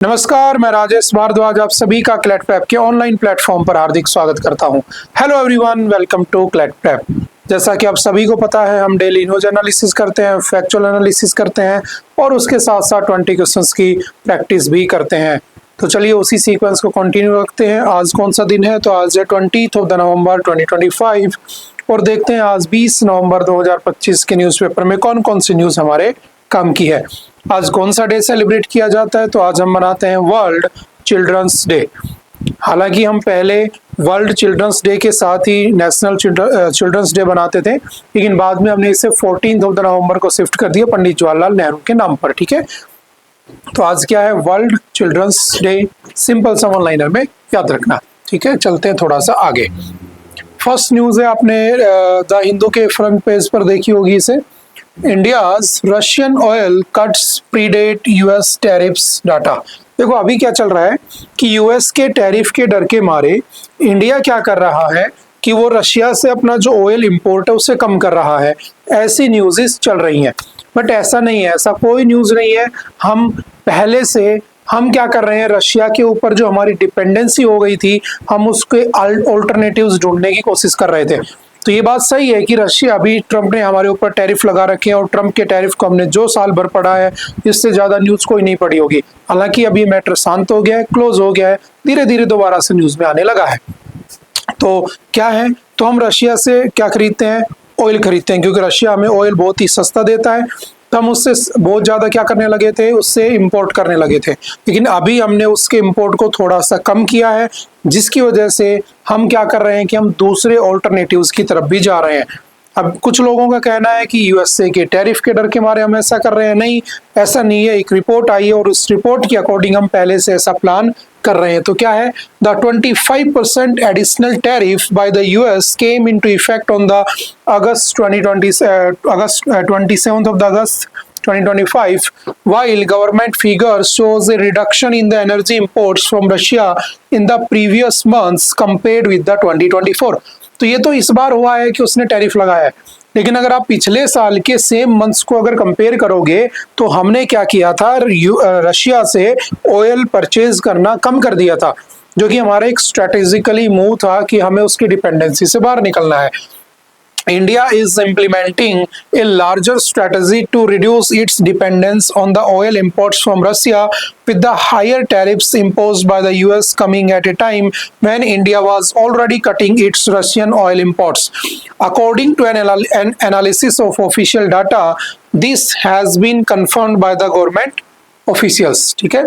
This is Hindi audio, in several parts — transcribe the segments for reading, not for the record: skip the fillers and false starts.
नमस्कार, मैं राजेश भारद्वाज आप सभी का क्लैट प्रेप के ऑनलाइन प्लेटफॉर्म पर हार्दिक स्वागत करता हूं। Hello everyone, welcome to CLAT prep. जैसा कि आप सभी को पता है, हम डेली न्यूज एनालिसिस करते हैं, फैक्चुअल एनालिसिस करते हैं और उसके साथ साथ 20 क्वेश्चंस की प्रैक्टिस भी करते हैं। तो चलिए उसी सीक्वेंस को कंटिन्यू रखते हैं। आज कौन सा दिन है? तो आज है 20 नवंबर 2025 और देखते हैं आज 20 नवंबर 2025 के न्यूज़पेपर में कौन कौन सी न्यूज़ हमारे काम की है। आज कौन सा डे सेलिब्रेट किया जाता है? तो आज हम मनाते हैं वर्ल्ड चिल्ड्रंस डे। हालांकि हम पहले वर्ल्ड चिल्ड्रंस डे के साथ ही नेशनल चिल्ड्रंस डे बनाते थे, लेकिन बाद में हमने इसे 14 नवंबर को शिफ्ट कर दिया पंडित जवाहरलाल नेहरू के नाम पर। ठीक है, तो आज क्या है? World children's day. सिंपल सा वन लाइनर में याद रखना। ठीक है, चलते हैं थोड़ा सा आगे। फर्स्ट न्यूज है, आपने द हिंदू के फ्रंट पेज पर देखी होगी इसे। India's Russian oil cuts predate US tariffs data. देखो अभी क्या चल रहा है कि यूएस के टैरिफ के डर के मारे इंडिया क्या कर रहा है कि वो रशिया से अपना जो ऑयल इंपोर्ट है उसे कम कर रहा है। ऐसी न्यूज़ेस चल रही हैं, बट ऐसा नहीं है, ऐसा कोई न्यूज़ नहीं है। हम क्या कर रहे हैं, रशिया के ऊपर जो हमारी डिपेंडेंसी हो गई थी, हम उसके अल्टरनेटिव्स ढूंढने की कोशिश कर रहे थे। तो ये बात सही है कि रशिया, अभी ट्रम्प ने हमारे ऊपर टैरिफ लगा रखे हैं और ट्रम्प के टैरिफ को हमने जो साल भर पढ़ा है, इससे ज्यादा न्यूज कोई नहीं पड़ी होगी। हालांकि अभी मैटर शांत हो गया है, क्लोज हो गया है, धीरे धीरे दोबारा से न्यूज में आने लगा है। तो क्या है, तो हम रशिया से क्या खरीदते हैं? ऑयल खरीदते हैं, क्योंकि रशिया हमें ऑयल बहुत ही सस्ता देता है। तो हम उससे बहुत ज़्यादा क्या करने लगे थे, उससे इंपोर्ट करने लगे थे। लेकिन अभी हमने उसके इंपोर्ट को थोड़ा सा कम किया है, जिसकी वजह से हम क्या कर रहे हैं कि हम दूसरे ऑल्टरनेटिव्स की तरफ भी जा रहे हैं। अब कुछ लोगों का कहना है कि यूएसए के टैरिफ के डर के मारे हम ऐसा कर रहे हैं। नहीं, ऐसा नहीं है। एक रिपोर्ट आई है और उस रिपोर्ट के अकॉर्डिंग हम पहले से ऐसा प्लान कर रहे हैं। तो क्या है? The 25% additional tariff by the US came into effect on the August 27th of August 2025, while government figures shows a reduction in the energy imports from Russia in the previous months compared with the 2024। तो ये तो इस बार हुआ है कि उसने टैरिफ लगाया है, लेकिन अगर आप पिछले साल के सेम मंथ्स को अगर कंपेयर करोगे तो हमने क्या किया था, रशिया से ऑयल परचेज करना कम कर दिया था, जो कि हमारा एक स्ट्रेटेजिकली मूव था कि हमें उसकी डिपेंडेंसी से बाहर निकलना है। India is implementing a larger strategy to reduce its dependence on the oil imports from Russia, with the higher tariffs imposed by the US coming at a time when India was already cutting its Russian oil imports. According to an analysis of official data, this has been confirmed by the government officials. ठीक है?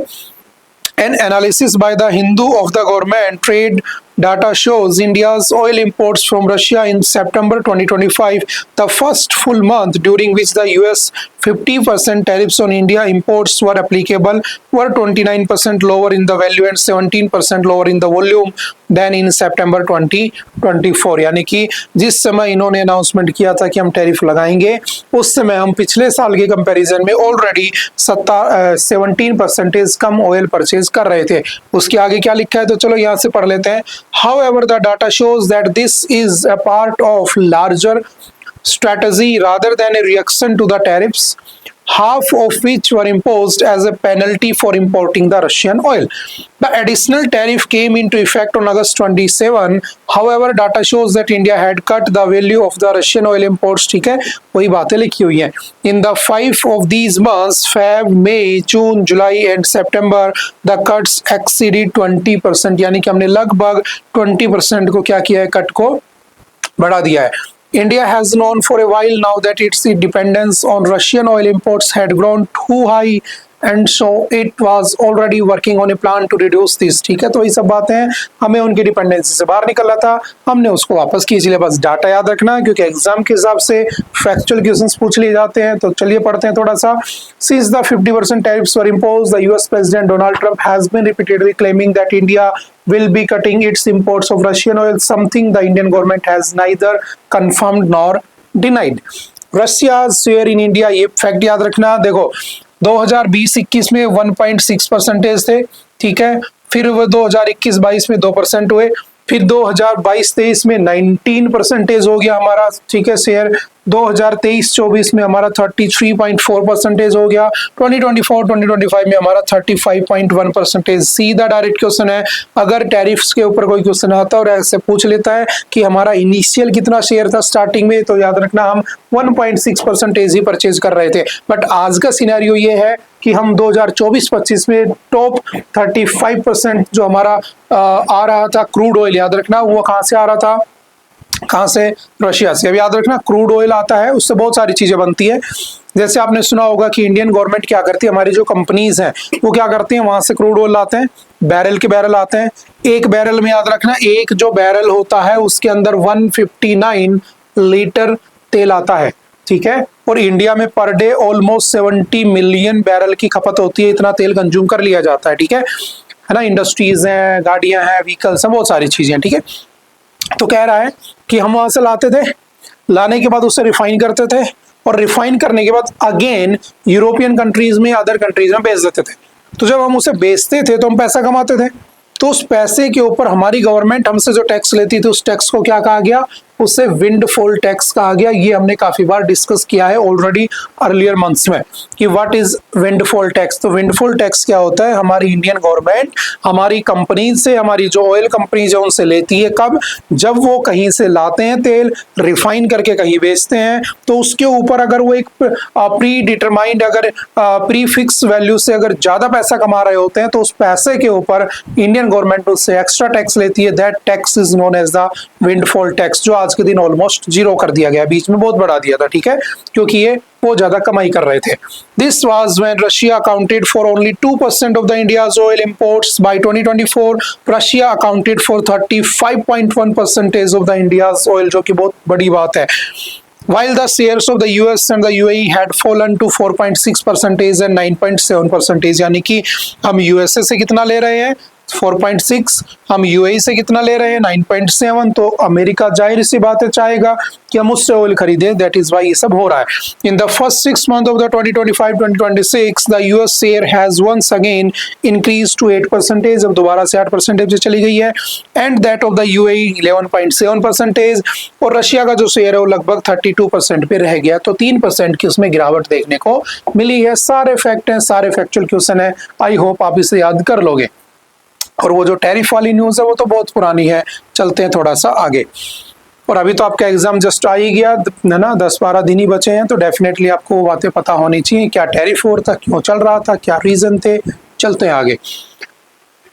An analysis by the Hindu of the government trade data shows India's oil imports from Russia in September 2025, the first full month during which the US 50% tariffs on India imports were applicable, were 29% lower in the value and 17% lower in the volume than in September 2024। यानी कि जिस समय इन्होंने अनाउंसमेंट किया था कि हम टैरिफ लगाएंगे, उस समय हम पिछले साल के कंपैरिजन में ऑलरेडी 17% कम ऑयल परचेज कर रहे थे। उसके आगे क्या लिखा है, तो चलो यहाँ से पढ़ लेते हैं। However, the data shows that this is a part of larger strategy rather than a reaction to the tariffs, half of which were imposed as a penalty for importing the Russian oil. The additional tariff came into effect on August 27. However, data shows that India had cut the value of the Russian oil imports। ठीक है, वही बातें लिखी हुई हैं। In the 5 of these months, Feb, May, June, July and September, the cuts exceeded 20%। यानी कि हमने लगभग 20% को क्या किया है, कट को बढ़ा दिया है। India has known for a while now that its dependence on Russian oil imports had grown too high, and so it was already working on a plan to reduce this। ठीक है, तो ये सब बातें हैं, हमें उनकी डिपेंडेंसी से बाहर निकलना था, हमने उसको वापस की। इसलिए बस डाटा याद रखना, क्योंकि एग्जाम के हिसाब से फैक्चुअल क्वेश्चंस पूछ लिए जाते हैं। तो चलिए पढ़ते हैं थोड़ा सा। Since the 50% tariffs were imposed, the US President Donald Trump has been repeatedly claiming that India will be cutting its imports of Russian oil, something the Indian government has neither confirmed nor denied। Russia's share in India, ये फैक्ट याद रखना। देखो 2020-21 में 1.6% थे, ठीक है, फिर वो 2021-22 में 2% हुए, फिर 2022-23 में 19% हो गया हमारा, ठीक है, शेयर। 2023-24 में हमारा 33.4% हो गया, 2024-2025 में हमारा 35.1%। सीधा डायरेक्ट क्वेश्चन है, अगर टैरिफ्स के ऊपर कोई क्वेश्चन आता है और ऐसे पूछ लेता है कि हमारा इनिशियल कितना शेयर था स्टार्टिंग में, तो याद रखना हम 1.6% ही परचेज कर रहे थे। बट आज का सिनेरियो ये है कि हम 2024-25 में टॉप 35% जो हमारा आ रहा था क्रूड ऑयल, याद रखना वो कहाँ से आ रहा था, कहाँ से, रशिया से। अब याद रखना क्रूड ऑयल आता है, उससे बहुत सारी चीजें बनती है। जैसे आपने सुना होगा कि इंडियन गवर्नमेंट क्या करती है, हमारी जो कंपनीज हैं वो क्या करती हैं, वहां से क्रूड ऑयल लाते हैं, बैरल के बैरल आते हैं। एक बैरल में याद रखना, एक जो बैरल होता है उसके अंदर 159 लीटर तेल आता है, ठीक है। और इंडिया में per day almost 70 million barrel की खपत होती है, इतना तेल कंज्यूम कर लिया जाता है, ठीक है ना। इंडस्ट्रीज हैं, गाड़ियां हैं, व्हीकल्स हैं, बहुत सारी चीजें हैं, ठीक है। तो कह रहा है कि हम वहां से लाते थे, लाने के बाद उसे रिफाइन करते थे, और रिफाइन करने के बाद अगेन यूरोपियन कंट्रीज में, अदर कंट्रीज में बेच देते थे। तो जब हम उसे बेचते थे तो हम पैसा कमाते थे, तो उस पैसे के ऊपर हमारी गवर्नमेंट हमसे जो टैक्स लेती थी, उस टैक्स को क्या कहा गया, उसे विंडफॉल टैक्स कहा गया। ये हमने काफी बार डिस्कस किया है ऑलरेडी अर्लियर मंथ्स में कि व्हाट इज विंडफॉल टैक्स। तो विंडफॉल टैक्स क्या होता है, हमारी इंडियन गवर्नमेंट हमारी कंपनी से, हमारी जो ऑयल कंपनीज है उनसे लेती है, कब, जब वो कहीं से लाते हैं तेल, रिफाइन करके कहीं बेचते हैं, तो उसके ऊपर अगर वो एक प्री डिटरमाइंड, अगर प्री फिक्स वैल्यू से अगर ज्यादा पैसा कमा रहे होते हैं, तो उस पैसे के ऊपर इंडियन गवर्नमेंट उससे एक्स्ट्रा टैक्स लेती है। That tax is known as the windfall tax, जो आज के दिन ऑलमोस्ट जीरो कर दिया गया, बीच में बहुत बढ़ा दिया था, ठीक है, क्योंकि ये वो ज्यादा कमाई कर रहे थे। This was when Russia accounted for only 2% of the India's oil imports. By 2024 Russia accounted for 35.1% of the India's oil, जो कि बहुत बड़ी बात है। While the shares of the US and the UAE had fallen to 4.6% and 9.7%, यानी कि हम यूएसए से कितना ले रहे हैं 4.6, हम यूएई से कितना ले रहे हैं 9.7, तो अमेरिका जाहिर सी बात है चाहेगा कि हम उससे ऑयल खरीदें। दैट इज वाई ये सब हो रहा है। In the first 6 months of the 2025-2026 the US share has once again increase to 8%, अब दोबारा से 8% चली गई है, and that of the UAE 11.7%, और रशिया का जो शेयर है वो लगभग 32% पे रह गया। तो 3% की उसमें गिरावट देखने को मिली है। सारे फैक्ट हैं, सारे फैक्चुअल क्वेश्चन है, आई होप आप इसे याद कर लोगे। और वो जो टैरिफ वाली न्यूज़ है वो तो बहुत पुरानी है, चलते हैं थोड़ा सा आगे। और अभी तो आपका एग्जाम जस्ट आ ही गया है ना, 10-12 दिन ही बचे हैं, तो डेफिनेटली आपको वो बातें पता होनी चाहिए, क्या टैरिफ हो रहा था, क्यों चल रहा था, क्या रीजन थे। चलते हैं आगे।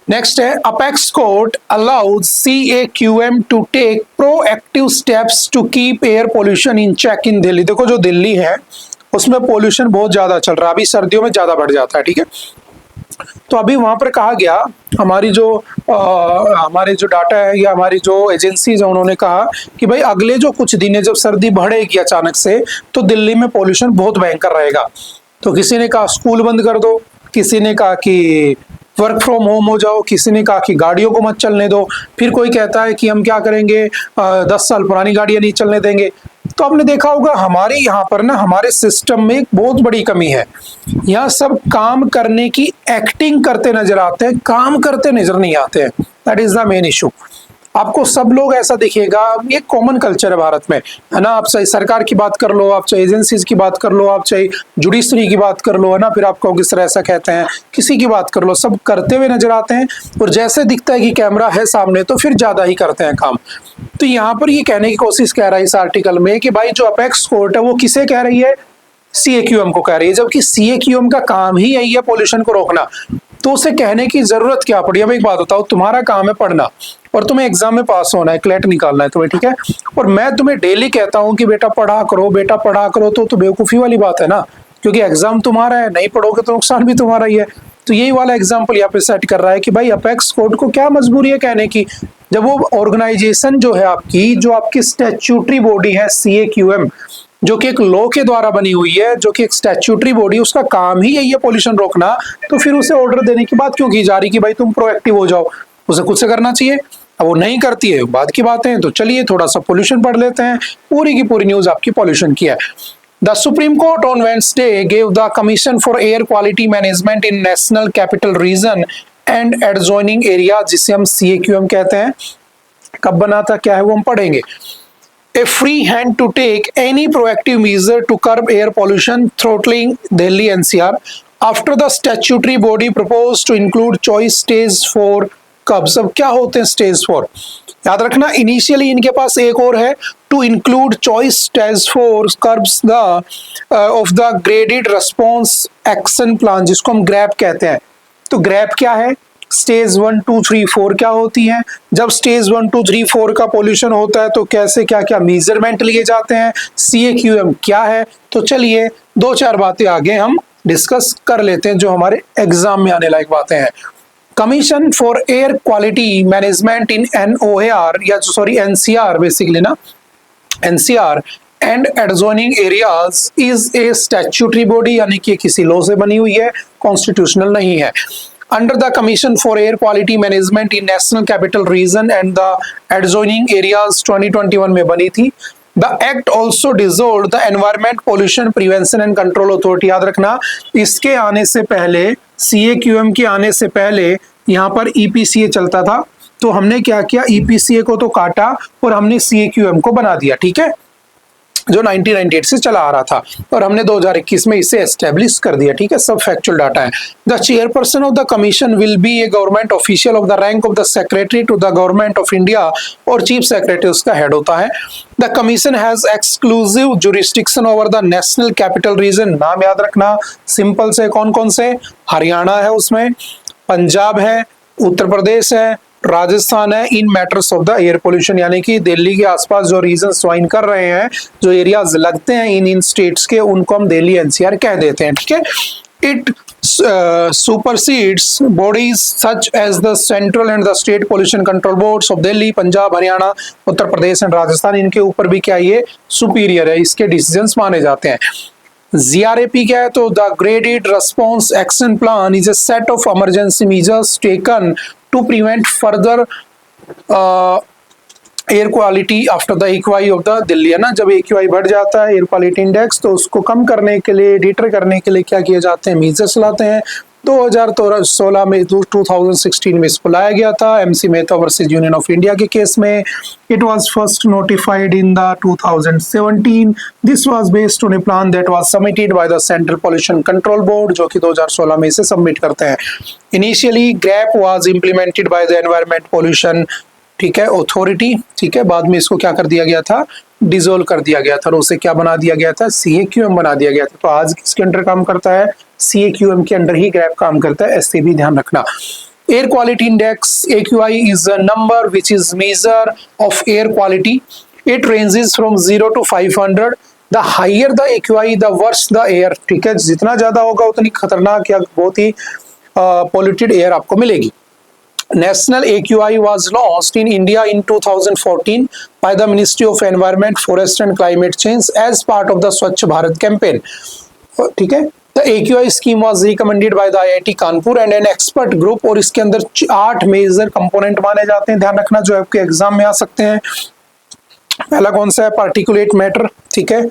नेक्स्ट है, apex court allowed CAQM to take proactive steps to keep air pollution in check in Delhi. देखो जो दिल्ली है उसमें पोल्यूशन बहुत ज्यादा चल रहा है, अभी सर्दियों में ज्यादा बढ़ जाता है, ठीक है। तो अभी वहां पर कहा गया, हमारे जो डाटा है या हमारी जो एजेंसीज है उन्होंने कहा कि भाई अगले जो कुछ दिन है, जब सर्दी बढ़ेगी अचानक से, तो दिल्ली में पोल्यूशन बहुत भयंकर रहेगा। तो किसी ने कहा स्कूल बंद कर दो, किसी ने कहा कि वर्क फ्रॉम होम हो जाओ, किसी ने कहा कि गाड़ियों को मत चलने दो, फिर कोई कहता है कि हम क्या करेंगे, 10 साल पुरानी गाड़ियां नहीं चलने देंगे। तो आपने देखा होगा हमारे यहाँ पर ना, हमारे सिस्टम में एक बहुत बड़ी कमी है। यहाँ सब काम करने की एक्टिंग करते नजर आते हैं, काम करते नजर नहीं आते हैं। That is the main issue. आपको सब लोग ऐसा दिखेगा, ये कॉमन कल्चर है भारत में, है ना। आप चाहे सरकार की बात कर लो, आप चाहे एजेंसीज की बात कर लो, आप चाहे जुडिशरी की बात कर लो, है ना, फिर आपको किस तरह ऐसा कहते हैं, किसी की बात कर लो, सब करते हुए नजर आते हैं। और जैसे दिखता है कि कैमरा है सामने तो फिर ज्यादा ही करते हैं काम। तो यहाँ पर ये कहने की कोशिश कह रहा है इस आर्टिकल में कि भाई जो अपेक्स कोर्ट है वो किसे कह रही है, CAQM को कह रही है, जबकि CAQM का काम ही यही है पोल्यूशन को रोकना। तो उसे कहने की जरूरत क्या पड़ी। अब एक बात बताओ, तुम्हारा काम है पढ़ना और तुम्हें एग्जाम में पास होना है, क्लैट निकालना है तुम्हें, ठीक है, और मैं तुम्हें डेली कहता हूं कि बेटा पढ़ा करो, बेटा पढ़ा करो, तो बेवकूफी वाली बात है ना, क्योंकि एग्जाम तुम्हारा है, नहीं पढ़ोगे तो नुकसान भी तुम्हारा ही है। तो यही वाला एग्जाम्पल यहाँ पे सेट कर रहा है कि भाई अपेक्स कोर्ट को क्या मजबूरी है कहने की, जब वो ऑर्गेनाइजेशन जो है आपकी, जो आपकी स्टैट्यूटरी बॉडी है CAQM, जो कि एक लॉ के द्वारा बनी हुई है, जो कि एक स्टैट्यूटरी बॉडी, उसका काम ही यही है पोल्यूशन रोकना, तो फिर उसे ऑर्डर देने की बात क्यों की जा रही कि भाई तुम प्रोएक्टिव हो जाओ, उसे खुद से करना चाहिए। अब वो नहीं करती है, बाद की बातें हैं। तो चलिए थोड़ा सा पोल्यूशन पढ़ लेते हैं, पूरी की पूरी न्यूज आपकी पोल्यूशन की है। The Supreme Court on Wednesday gave the Commission for Air Quality Management in National Capital Region and adjoining area, जिसे हम CAQM कहते हैं, कब बना था, क्या है वो हम पढ़ेंगे। a free hand to take any proactive measure to curb air pollution, throttling Delhi NCR after the statutory body proposed to include choice stage 4 curbs. अब क्या होते हैं स्टेज 4? याद रखना, इनिशियली इनके पास एक और है, to include choice stage 4 curbs the of the graded response action plan, जिसको हम ग्रैप कहते हैं। तो ग्रैप क्या है? स्टेज 1 2 3 4 क्या होती हैं? जब स्टेज 1 2 3 4 का पोल्यूशन होता है तो कैसे क्या क्या मेजरमेंट लिए जाते हैं, CAQM क्या है। तो चलिए दो चार बातें आगे हम डिस्कस कर लेते हैं जो हमारे एग्जाम में आने लायक बातें हैं। Commission for air quality management in NOAR या सॉरी NCR बेसिकली ना, NCR and adjoining areas is a statutory body, यानी कि किसी लॉ से बनी हुई है, कॉन्स्टिट्यूशनल नहीं है। Under the Commission for Air Quality Management in National Capital Region and the adjoining areas 2021 में बनी थी। The Act also dissolved the Environment Pollution Prevention and Control Authority। याद रखना, इसके आने से पहले, CAQM के आने से पहले यहाँ पर EPCA चलता था। तो हमने क्या किया, EPCA को तो काटा और हमने CAQM को बना दिया, ठीक है, जो 1998 से चला आ रहा था, और हमने 2021 में इसे एस्टेब्लिश कर दिया, ठीक है, सब फैक्चुअल डाटा है। The chairperson of the commission will be a government official of the rank of the secretary to the government of India, और चीफ सेक्रेटरी उसका हेड होता है। The commission has exclusive jurisdiction over the national capital region. नाम याद रखना, सिंपल से कौन कौन से, हरियाणा है उसमें, पंजाब है, उत्तर प्रदेश है, राजस्थान है, in matters of the air pollution, यानी कि दिल्ली के आसपास जो रीजन ज्वाइन कर रहे हैं, जो एरियाज लगते हैं इन स्टेट्स के, उनको हम दिल्ली NCR कह देते हैं, ठीक है। It supersedes bodies such as the central and the state pollution control boards of Delhi, Punjab, Haryana, Uttar Pradesh and Rajasthan. इनके ऊपर भी क्या ये सुपीरियर है, इसके डिसीजंस माने जाते हैं। GRAP क्या है? तो the graded response action plan is a set of emergency measures taken to prevent further air quality after the AQI of the Delhi, है ना। जब AQI बढ़ जाता है, एयर क्वालिटी इंडेक्स, तो उसको कम करने के लिए, डिटर करने के लिए क्या किए जाते हैं, मेजर्स लाते हैं। 2016 में, 2016 में इसको लाया गया था MC Mehta versus union of India के केस में। It was first notified in the 2017। This was based on A plan that was submitted by the central pollution control board, जो कि 2016 में इसे सबमिट करते हैं। Initially grab was implemented by the environment pollution, ठीक है, अथॉरिटी, ठीक है। बाद में इसको क्या कर दिया गया था, डिसोल्व कर दिया गया था, और उसे क्या बना दिया गया था, CAQM बना दिया गया था। तो आज किसके अंडर काम करता है, CAQM के अंडर ही ग्रैप काम करता है, ऐसे भी ध्यान रखना। Air quality index AQI is a number which is measure of air quality. It ranges from 0 to 500। The higher the AQI the worse the air, ठीक है, जितना ज्यादा होगा उतनी खतरनाक या बहुत ही पॉल्यूटेड एयर आपको मिलेगी। National AQI was launched in India in 2014 by the Ministry of Environment, Forest and Climate Change as part of the Swachh Bharat campaign, ठीक है। The AQI scheme was recommended by the IIT Kanpur and an expert group, और इसके अंदर 8 मेजर कंपोनेंट माने जाते हैं, ध्यान रखना, जो आपके एग्जाम में आ सकते हैं। पहला कौन सा है, पार्टिकुलेट मैटर, ठीक है,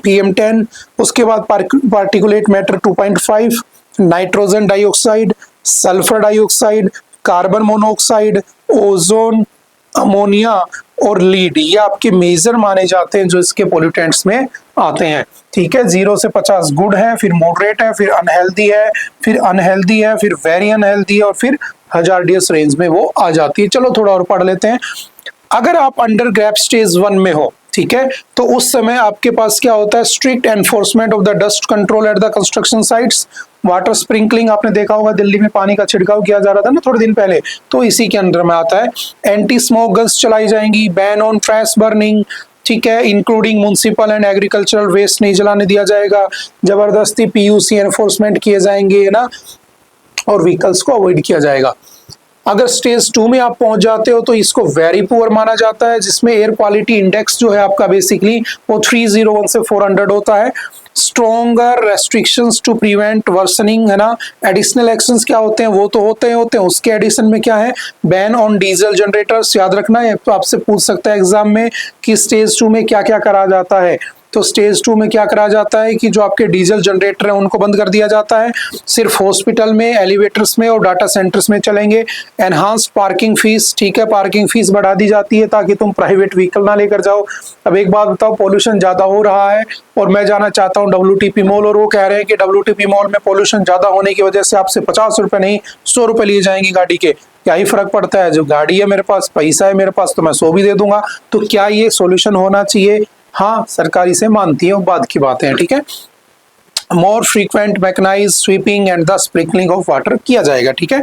PM10। उसके बाद particulate matter 2.5, nitrogen dioxide, sulphur dioxide, carbon monoxide, ozone, ammonia और लीड, ये आपके मेजर माने जाते हैं जो इसके पोल्यूटेंट्स में आते हैं, ठीक है। 0 से 50 गुड है, फिर मॉडरेट है, फिर अनहेल्दी है, फिर अनहेल्दी है, फिर वेरी अनहेल्दी है, और फिर हजार्डियस रेंज में वो आ जाती है। चलो थोड़ा और पढ़ लेते हैं। अगर आप अंडर ग्रैप स्टेज 1 में हो, ठीक है, तो उस समय आपके पास क्या होता है, strict enforcement of the dust control at the construction sites. Water sprinkling आपने देखा होगा, दिल्ली में पानी का छिड़काव किया जा रहा था ना थोड़े दिन पहले, तो इसी के अंदर में आता है। एंटी स्मोक गन्स चलाई जाएंगी, बैन ऑन ट्रैश बर्निंग, ठीक है, including municipal and agricultural waste नहीं जलाने दिया जाएगा। जबरदस्ती PUC एनफोर्समेंट किए जाएंगे, है ना, और व्हीकल्स को अवॉइड किया जाएगा। अगर स्टेज 2 में आप पहुंच जाते हो तो इसको वेरी पुअर माना जाता है, जिसमें एयर क्वालिटी इंडेक्स जो है आपका बेसिकली वो 301 से 400 होता है। Stronger restrictions to prevent worsening, है ना। एडिशनल एक्शंस क्या होते हैं, वो तो होते हैं, उसके एडिशन में क्या है, बैन ऑन डीजल जनरेटर्स। याद रखना है, तो आपसे पूछ सकता है एग्जाम में कि स्टेज 2 में क्या क्या करा जाता है। तो स्टेज 2 में क्या करा जाता है कि जो आपके डीजल जनरेटर हैं उनको बंद कर दिया जाता है, सिर्फ हॉस्पिटल में, एलिवेटर्स में और डाटा सेंटर्स में चलेंगे। एनहांस पार्किंग फीस, ठीक है, पार्किंग फीस बढ़ा दी जाती है ताकि तुम प्राइवेट व्हीकल ना लेकर जाओ। अब एक बात बताओ, पॉल्यूशन ज्यादा हो रहा है और मैं जाना चाहता हूँ WTP मॉल और वो कह रहे हैं कि WTP मॉल में पॉल्यूशन ज्यादा होने की वजह से आपसे 50 रुपए नहीं 100 रुपए लिए जाएंगे गाड़ी के। क्या ही फर्क पड़ता है, जो गाड़ी है मेरे पास, पैसा है मेरे पास, तो मैं 100 भी दे दूंगा। तो क्या ये सॉल्यूशन होना चाहिए? हाँ, सरकारी से मानती है, वो बाद की बातें हैं, ठीक है। मोर frequent mechanise sweeping and the sprinkling of water किया जाएगा, ठीक है।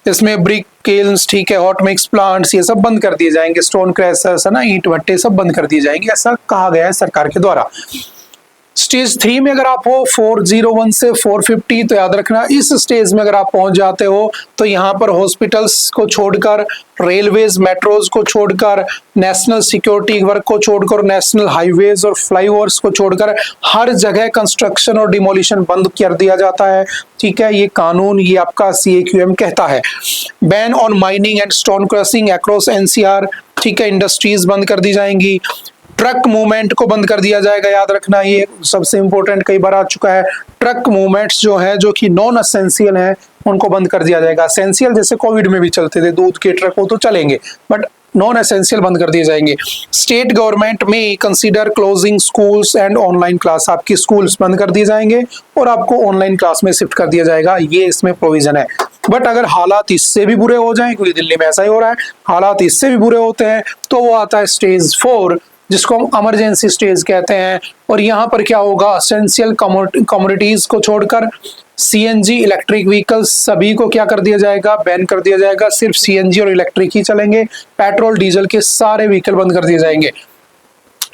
इसमें ब्रिक किल्स, ठीक है, हॉट मिक्स प्लांट्स, ये सब बंद कर दिए जाएंगे, स्टोन क्रैशर्स है ना, ईंट भट्टे सब बंद कर दिए जाएंगे, ऐसा कहा गया है सरकार के द्वारा। स्टेज 3 में अगर आप हो 401 से 450, तो याद रखना इस स्टेज में अगर आप पहुंच जाते हो तो यहाँ पर हॉस्पिटल्स को छोड़कर, रेलवेज मेट्रोज को छोड़कर, नेशनल सिक्योरिटी वर्क को छोड़कर, नेशनल हाईवेज और फ्लाईओवर्स को छोड़कर हर जगह कंस्ट्रक्शन और डिमोलिशन बंद कर दिया जाता है, ठीक है। ये कानून, ये आपका CAQM कहता है। Ban on mining and stone crushing across NCR, ठीक है। इंडस्ट्रीज बंद कर दी जाएंगी। ट्रक मूवमेंट को बंद कर दिया जाएगा, याद रखना ये सबसे इंपॉर्टेंट, कई बार आ चुका है। ट्रक मूवमेंट्स जो है, जो कि नॉन असेंशियल है, उनको बंद कर दिया जाएगा। असेंशियल जैसे कोविड में भी चलते थे, दूध के ट्रक हो तो चलेंगे, बट नॉन एसेंशियल बंद कर दिए जाएंगे। स्टेट गवर्नमेंट में consider closing schools and online class, आपकी स्कूल्स बंद कर दिए जाएंगे और आपको ऑनलाइन क्लास में शिफ्ट कर दिया जाएगा, ये इसमें प्रोविजन है। बट अगर हालात इससे भी बुरे हो जाएं, क्योंकि दिल्ली में ऐसा ही हो रहा है, हालात इससे भी बुरे होते हैं, तो वो आता है स्टेज 4, जिसको हम इमरजेंसी स्टेज कहते हैं। और यहाँ पर क्या होगा, असेंशियल कमोडिटीज को छोड़कर CNG इलेक्ट्रिक व्हीकल्स सभी को क्या कर दिया जाएगा, बैन कर दिया जाएगा। सिर्फ CNG और इलेक्ट्रिक ही चलेंगे, पेट्रोल डीजल के सारे व्हीकल बंद कर दिए जाएंगे।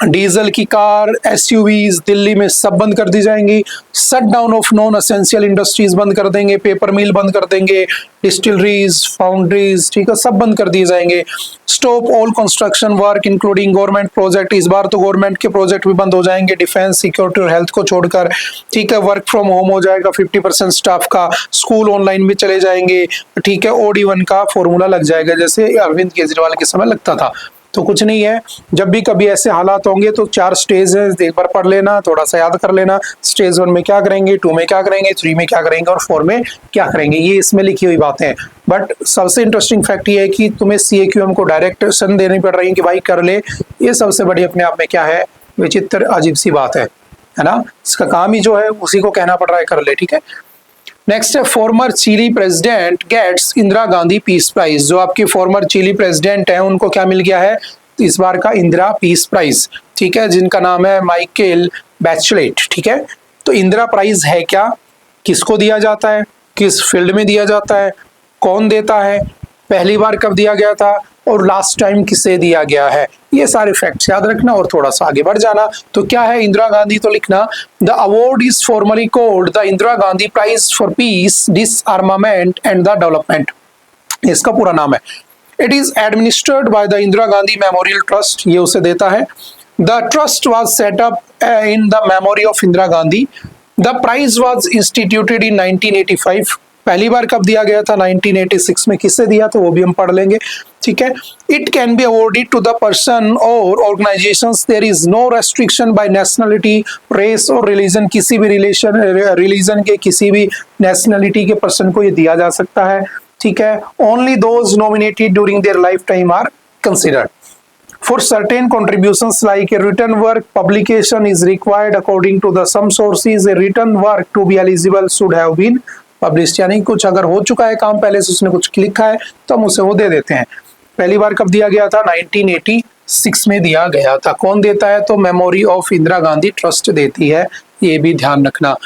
डीजल की कार, SUVs दिल्ली में सब बंद कर दी जाएंगी। Shut down of non essential industries बंद कर देंगे, पेपर मिल बंद कर देंगे, डिस्टिलरीज, फाउंड्रीज, ठीक है, सब बंद कर दिए जाएंगे। Stop all construction work including government project, इस बार तो गवर्नमेंट के प्रोजेक्ट भी बंद हो जाएंगे, डिफेंस, सिक्योरिटी और हेल्थ को छोड़कर, ठीक है। वर्क फ्रॉम होम हो जाएगा 50% स्टाफ का, स्कूल ऑनलाइन में चले जाएंगे, ठीक है। OD1 का फॉर्मूला लग जाएगा, जैसे अरविंद केजरीवाल के समय लगता था। तो कुछ नहीं है, जब भी कभी ऐसे हालात होंगे तो 4 स्टेज है, एक बार पढ़ लेना, थोड़ा सा याद कर लेना। स्टेज 1 में क्या करेंगे, 2 में क्या करेंगे, 3 में क्या करेंगे और 4 में क्या करेंगे, ये इसमें लिखी हुई बातें हैं। बट सबसे इंटरेस्टिंग फैक्ट ये है कि तुम्हें CAQM को डायरेक्शन देनी पड़ रही है कि भाई कर ले, ये सबसे बड़ी अपने आप में क्या है, विचित्र अजीब सी बात है ना। इसका काम ही जो है उसी को कहना पड़ रहा है, कर ले, ठीक है। नेक्स्ट है, former Chile president gets Indira Gandhi peace prize. जो आपके फॉर्मर चिली प्रेसिडेंट हैं उनको क्या मिल गया है इस बार का, इंदिरा पीस प्राइज, ठीक है, जिनका नाम है माइकेल बैचलेट, ठीक है। तो इंदिरा प्राइज है क्या, किसको दिया जाता है, किस फील्ड में दिया जाता है, कौन देता है, पहली बार कब दिया गया था और लास्ट टाइम किसे दिया गया है, ये सारे फैक्ट्स याद रखना और थोड़ा सा आगे बढ़ जाना। तो क्या है इंदिरा गांधी, तो लिखना the award is formally called the Indira Gandhi prize for peace, disarmament and the development, इसका पूरा नाम है। It is administered by the Indira Gandhi memorial trust, ये उसे देता है। The trust was set up in the memory of Indira Gandhi. The prize was instituted in 1985, पहली बार कब दिया गया था, 1986 में, किससे दिया था वो भी हम पढ़ लेंगे, ठीक है। It can be awarded to the person और organisations, there is no restriction by nationality, race और रिलीजन, किसी भी रिलीजन के किसी भी नेशनलिटी के पर्सन को ये दिया जा सकता है, ठीक है। Only those nominated during their life time are considered. For certain contributions like a written work, publication is required according to the some sources. A written work to be eligible should have been published. यानी कुछ अगर हो चुका है काम पहले से, उसने कुछ लिखा है तो हम उसे वो दे देते हैं। पहली बार कब दिया गया था, 1986 में दिया गया था। कौन देता है, तो memory of Indira Gandhi trust देती है, ये भी ध्यान रखना।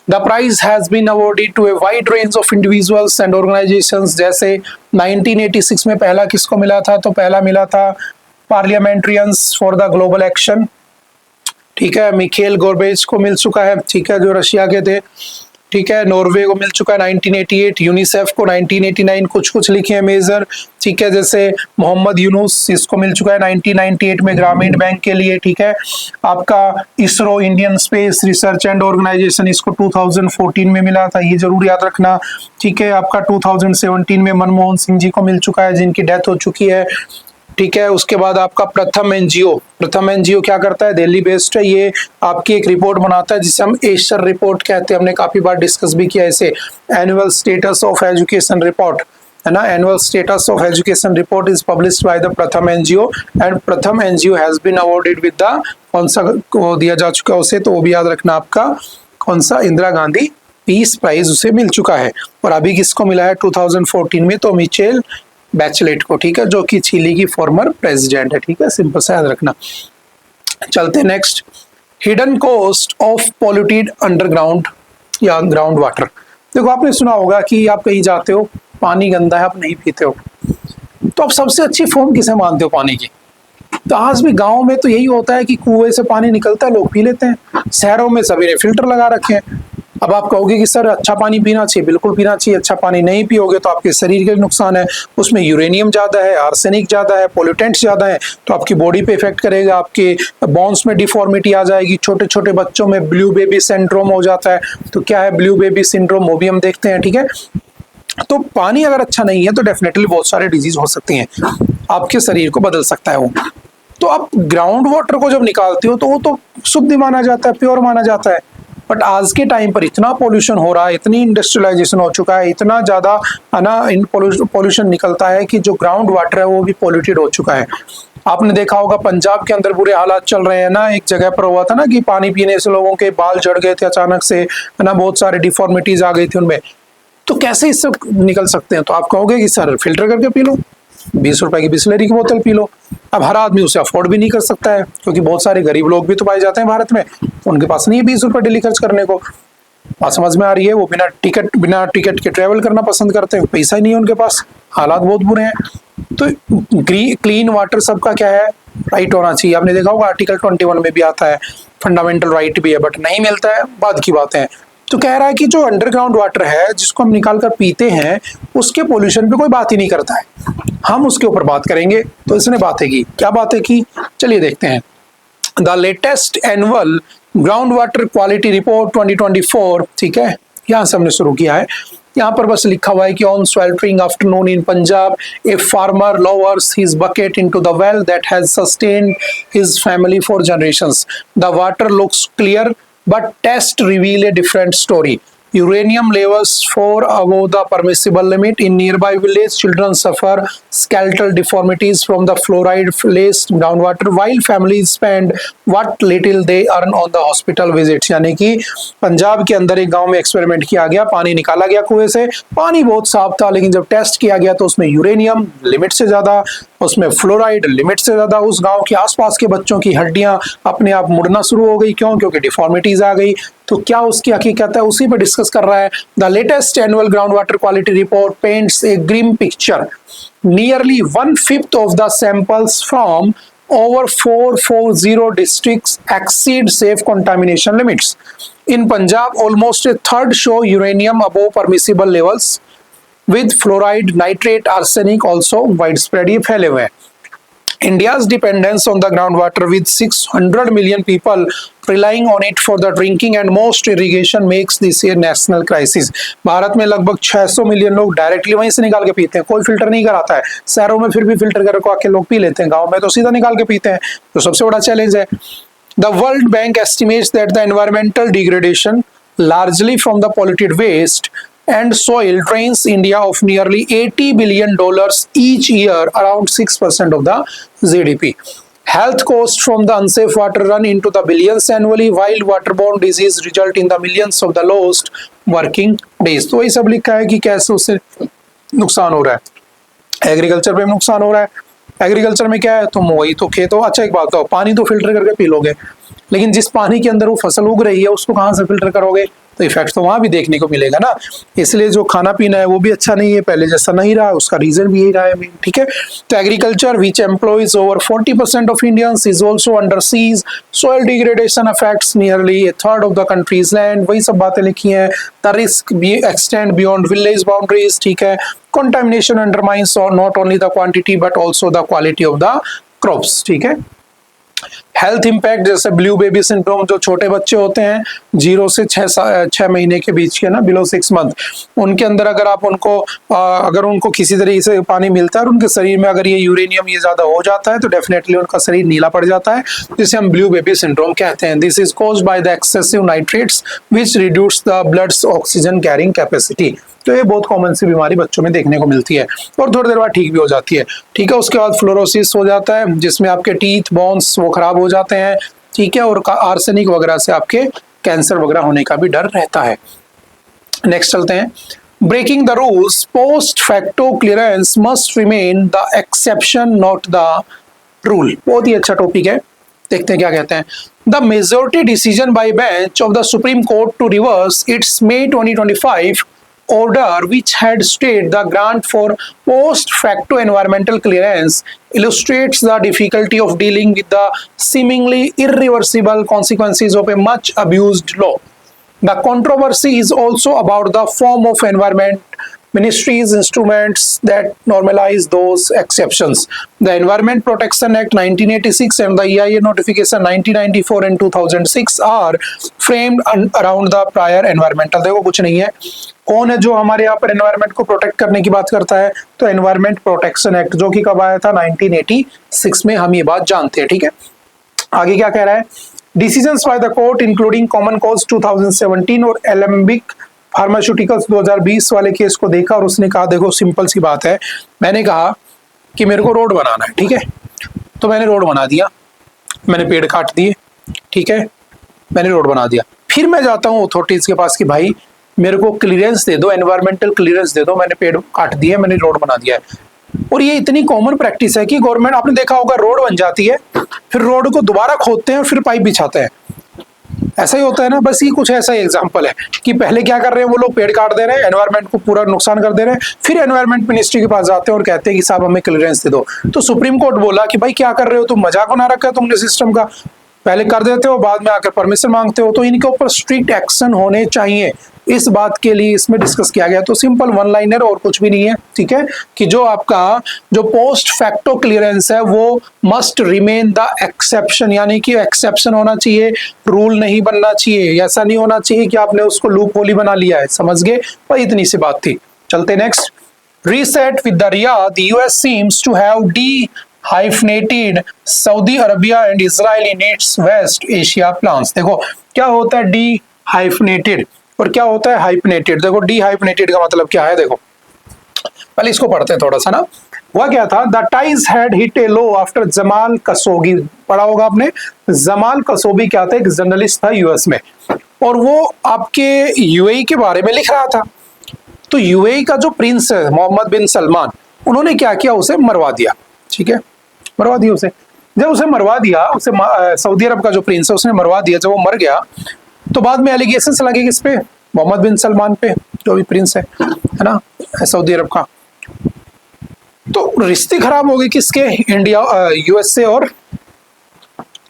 The prize has been awarded to a wide range of individuals and organizations. जैसे 1986 में पहला किसको मिला था, तो पहला मिला था पार्लियामेंट्रियंस फॉर द ग्लोबल एक्शन, ठीक है, मिखेल गोर्बेज को मिल चुका है, ठीक है, जो रशिया के थे, ठीक है। नॉर्वे को मिल चुका है 1988, यूनिसेफ को 1989, कुछ कुछ लिखे हैं मेजर, ठीक है, जैसे मोहम्मद यूनुस, इसको मिल चुका है 1998 में ग्रामीण बैंक के लिए, ठीक है। आपका ISRO, Indian space research and organisation, इसको 2014 में मिला था, ये जरूर याद रखना, ठीक है। आपका 2017 में मनमोहन सिंह जी को मिल चुका है, जिनकी डेथ हो चुकी है, ठीक है। उसके बाद आपका प्रथम एनजीओ, प्रथम एनजीओ क्या करता है, दिल्ली बेस्ड है, ये आपकी एक रिपोर्ट बनाता है जिसे हम एशर रिपोर्ट कहते हैं, हमने काफी बार डिस्कस भी किया इसे। Annual status of education report है ना, annual status of education report is published by the Pratham NGO and Pratham NGO has been awarded with the, कौन सा को दिया जा चुका है उसे, तो वो भी याद रखना आपका, कौन सा, इंदिरा गांधी पीस प्राइज उसे मिल चुका है। और अभी किसको मिला है 2014 में, तो मिचेल बैचलेट को, ठीक है, जो कि चिली की फॉर्मर प्रेसिडेंट है, ठीक है, सिंपल सा याद रखना। चलते next, hidden cost of polluted underground या ग्राउंड वाटर। देखो आपने सुना होगा कि आप कहीं जाते हो, पानी गंदा है, आप नहीं पीते हो, तो आप सबसे अच्छी फॉर्म किसे मानते हो पानी की? तो आज भी गांव में तो यही होता है कि कुएं से पानी निकलता है, लोग पी लेते हैं। शहरों में सभी ने फिल्टर लगा रखे हैं। अब आप कहोगे कि सर अच्छा पानी पीना चाहिए, बिल्कुल पीना चाहिए। अच्छा पानी नहीं पियोगे तो आपके शरीर के नुकसान है, उसमें यूरेनियम ज्यादा है, आर्सेनिक ज्यादा है, पोल्यूटेंट्स ज्यादा है, तो आपकी बॉडी पे इफेक्ट करेगा, आपके बोन्स में डिफॉर्मिटी आ जाएगी। छोटे छोटे बच्चों में ब्लू बेबी सिंड्रोम हो जाता है। तो क्या है ब्लू बेबी सिंड्रोम, वो भी हम देखते हैं, ठीक है। तो पानी अगर अच्छा नहीं है तो डेफिनेटली बहुत सारे डिजीज हो सकती हैं, आपके शरीर को बदल सकता है वो। तो आप ग्राउंड वाटर को जब निकालते हो तो वो तो शुद्ध माना जाता है, प्योर माना जाता है। बट आज के टाइम पर इतना पोल्यूशन हो रहा है, इतनी इंडस्ट्रियलाइजेशन हो चुका है, इतना ज्यादा है ना पोल्यूशन निकलता है कि जो ग्राउंड वाटर है वो भी पोल्यूटेड हो चुका है। आपने देखा होगा पंजाब के अंदर बुरे हालात चल रहे हैं ना, एक जगह पर हुआ था ना कि पानी पीने से लोगों के बाल झड़ गए थे अचानक से, है ना, बहुत सारे डिफॉर्मिटीज आ गई थी उनमें। तो कैसे इससे निकल सकते हैं? तो आप कहोगे कि सर फिल्टर करके पी लो, 20 रुपए की बिस्लरी की बोतल पी लो। अब हर आदमी उसे अफोर्ड भी नहीं कर सकता है, क्योंकि बहुत सारे गरीब लोग भी तो पाए जाते हैं भारत में, उनके पास नहीं है 20 रुपए डेली खर्च करने को। बात समझ में आ रही है? वो बिना टिकट के ट्रेवल करना पसंद करते हैं, पैसा ही नहीं है उनके पास, हालात बहुत बुरे हैं। तो क्लीन वाटर सबका क्या है, राइट होना चाहिए। आपने देखा होगा आर्टिकल 21 में भी आता है, फंडामेंटल राइट भी है, बट नहीं मिलता है, बाद की बातें हैं। तो कह रहा है कि जो अंडरग्राउंड वाटर है जिसको हम निकाल कर पीते हैं, उसके पोल्यूशन पे कोई बात ही नहीं करता है। हम उसके ऊपर बात करेंगे। तो इसने बातें की, क्या बातें की, चलिए देखते हैं। The latest annual ground water quality report 2024, ठीक है, यहां से हमने शुरू किया है। यहाँ पर बस लिखा हुआ है कि on sweltering afternoon in Punjab a farmer lowers his bucket into the well that has sustained his family for generations. The water looks clear but tests reveal a different story. Uranium levels far above the permissible limit. In nearby village, children suffer skeletal deformities from the fluoride-laced groundwater, while families spend what little they earn on the hospital visits. यानी कि पंजाब के अंदर एक गांव में एक्सपेरिमेंट किया गया, पानी निकाला गया कुएं से, पानी बहुत साफ था, लेकिन जब टेस्ट किया गया तो उसमें यूरेनियम लिमिट से ज्यादा, उसमें फ्लोराइड लिमिट से ज्यादा। उस गांव के आसपास के बच्चों की हड्डियां अपने आप मुड़ना शुरू हो गई। क्यों? क्योंकि डिफॉर्मिटीज आ गई। तो क्या उसकी हकीकत है, उसी पर डिस्कस कर रहा है। The latest annual ground water quality report paints a grim picture. Nearly 1/5 of the samples from over 440 districts exceed safe contamination limits. In Punjab, almost a third show uranium above permissible levels, with fluoride, nitrate, arsenic also widespread. ये फैले हुए हैं। India's dependence on the groundwater, with 600 million people relying on it for the drinking and most irrigation, makes this a national crisis. Bharat में लगभग 600 मिलियन लोग डायरेक्टली वहीं से निकाल के पीते हैं, कोई फिल्टर नहीं कराता है। शहरों में फिर भी फिल्टर करके आके लोग पी लेते हैं, गांव में तो सीधा निकाल के पीते हैं। तो सबसे बड़ा चैलेंज है। The World Bank estimates that the environmental degradation, largely from the polluted waste and soil, drains India of nearly $80 billion each year, around 6% of the GDP. Health costs from the unsafe water run into the billions annually, while waterborne disease result in the millions of the lost working days. तो ये सब लिखा है कि कैसे उससे नुकसान हो रहा है। एग्रीकल्चर पे नुकसान हो रहा है। एग्रीकल्चर में क्या है, तुम वही तो खेतों, अच्छा एक बात हो, पानी तो फिल्टर करके पी लोगे, लेकिन जिस पानी के अंदर वो फसल उग रही है उसको कहाँ से फिल्टर करोगे? तो इफेक्ट तो वहां भी देखने को मिलेगा ना। इसलिए जो खाना पीना है वो भी अच्छा नहीं है, पहले जैसा नहीं रहा, उसका रीजन भी यही रहा है, ठीक है। तो agriculture which employees over 40% of Indians is also under seize, soil degradation affects nearly A third of the countries land, वही सब बातें लिखी हैं। The risk extend beyond village boundaries, ठीक है। Contamination undermines not only the quantity but also the quality of the crops, ठीक है। हेल्थ इम्पैक्ट जैसे ब्लू बेबी सिंड्रोम, जो छोटे बच्चे होते हैं 0 से 6 महीने के बीच के ना, बिलो 6 मंथ, उनके अंदर अगर आप उनको अगर उनको किसी तरीके से पानी मिलता है और उनके शरीर में अगर ये यूरेनियम ये ज्यादा हो जाता है तो डेफिनेटली उनका शरीर नीला पड़ जाता है, जिसे हम ब्लू बेबी सिंड्रोम कहते हैं। This is caused by the excessive nitrates which reduce the bloods oxygen carrying capacity. तो ये बहुत कॉमन सी बीमारी बच्चों में देखने को मिलती है और थोड़ी देर बाद ठीक भी हो जाती है। ठीक है, उसके बाद फ्लोरोसिस हो जाता है जिसमें आपके टीथ बोन्स वो खराब हो जाते हैं। ठीक है, और आर्सेनिक वगैरह से आपके कैंसर वगैरह होने का भी डर रहता है। नेक्स्ट चलते हैं, breaking the rules post facto clearance must remain the exception not the rule. बहुत ही अच्छा टॉपिक है, देखते हैं क्या कहते हैं। The majority decision by bench of the supreme court to reverse its May 2025 order which had stayed the grant for post facto environmental clearance illustrates the difficulty of dealing with the seemingly irreversible consequences of a much abused law. The controversy is also about the form of environment ministry's instruments that normalize those exceptions. The Environment Protection Act 1986 and the EIA notification 1994 and 2006 are framed around the prior environmental। देखो कुछ नहीं है, कौन है जो हमारे यहाँ पर एनवायरमेंट को प्रोटेक्ट करने की बात करता है? तो एनवायरमेंट प्रोटेक्शन एक्ट, जो कि कब आया था? 1986 में। हम ये बात जानते हैं। ठीक है, आगे क्या कह रहा है? Decisions by the court including common cause 2017 और एलेम्बिक फार्मास्यूटिकल्स 2020 वाले केस को देखा और उसने कहा देखो सिंपल सी बात है, मैंने कहा कि मेरे को रोड बनाना है, ठीक है, तो मैंने रोड बना दिया, मैंने पेड़ काट दिए, ठीक है, मैंने रोड बना दिया। फिर मैं जाता हूँ अथॉरिटीज के पास कि भाई मेरे को क्लियरेंस दे दो, एनवायरमेंटल क्लियरेंस दे दो, मैंने पेड़ काट दिए, मैंने रोड बना दिया है। और ये इतनी कॉमन प्रैक्टिस है कि गवर्नमेंट, आपने देखा होगा, रोड बन जाती है, फिर रोड को दोबारा खोदते हैं, फिर पाइप बिछाते हैं। ऐसा ही होता है ना, बस ये कुछ ऐसा ही एग्जांपल है कि पहले क्या कर रहे हैं वो लोग, पेड़ काट दे रहे हैं, एनवायरमेंट को पूरा नुकसान कर दे रहे हैं, फिर एनवायरमेंट मिनिस्ट्री के पास जाते हैं और कहते हैं कि साहब हमें क्लियरेंस दे दो। तो सुप्रीम कोर्ट बोला कि भाई क्या कर रहे हो तुम, मजाक बना रखा है तुमने सिस्टम का, पहले कर देते हो बाद में आकर परमिशन मांगते हो, तो इनके ऊपर स्ट्रिक्ट एक्शन होने चाहिए। इस बात के लिए इसमें डिस्कस किया गया। तो सिंपल वन लाइनर और कुछ भी नहीं है, ठीक है, कि जो आपका जो पोस्ट फैक्टो क्लियरेंस है वो मस्ट रिमेन द एक्सेप्शन, यानी कि एक्सेप्शन होना चाहिए, रूल नहीं बनना चाहिए। ऐसा नहीं होना चाहिए कि आपने उसको लूप होली बना लिया है, समझ गए भाई, इतनी सी बात थी। चलते next, reset with the Riyadh US seems to have de-hyphenated Saudi Arabia and Israel in its West Asia plans. देखो क्या होता है डी-हाइफनेटेड और क्या होता है हाइफनेटेड। देखो डी-हाइफनेटेड का मतलब क्या है, देखो पहले इसको पढ़ते हैं थोड़ा सा ना। हुआ क्या था, the ties had hit A low after Jamal Khashoggi. पढ़ा होगा आपने, जमाल खशोगी क्या था, एक जर्नलिस्ट था यूएस में, और वो आपके यूएई के बारे में लिख रहा था। तो यूएई का जो प्रिंस है मोहम्मद बिन सलमान, उन्होंने क्या किया, उसे मरवा दिया। ठीक है, मरवा दिया उसे। जब उसे मरवा दिया, उसे सऊदी अरब का जो प्रिंस है उसने मरवा दिया, जब वो मर गया तो बाद में एलिगेशंस लगे किस पे, मोहम्मद बिन सलमान पे, जो भी प्रिंस है ना सऊदी अरब का। तो रिश्ते खराब हो गए किसके, इंडिया यूएसए और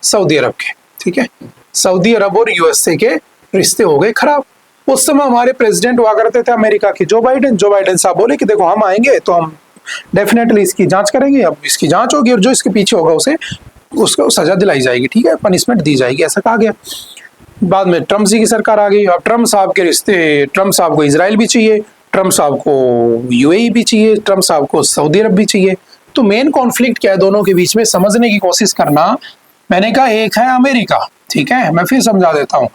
सऊदी अरब के। ठीक है, सऊदी अरब और यूएसए के रिश्ते हो गए खराब। उस समय हमारे प्रेसिडेंट हुआ करते थे अमेरिका के, जो बाइडेन साहब बोले कि देखो हम आएंगे तो हम डेफिनेटली इसकी जांच करेंगे, अब इसकी जांच होगी और जो इसके पीछे होगा उसको सजा दिलाई जाएगी, ठीक है, पनिशमेंट दी जाएगी, ऐसा कहा गया। बाद में ट्रम्प जी की सरकार आ गई। अब ट्रम्प साहब के रिश्ते, ट्रम्प साहब को इजराइल भी चाहिए, ट्रम्प साहब को यूएई भी चाहिए, ट्रम्प साहब को सऊदी अरब भी चाहिए। तो मेन कॉन्फ्लिक्ट क्या है दोनों के बीच में, समझने की कोशिश करना। मैंने कहा एक है अमेरिका, ठीक है, मैं फिर समझा देता हूँ,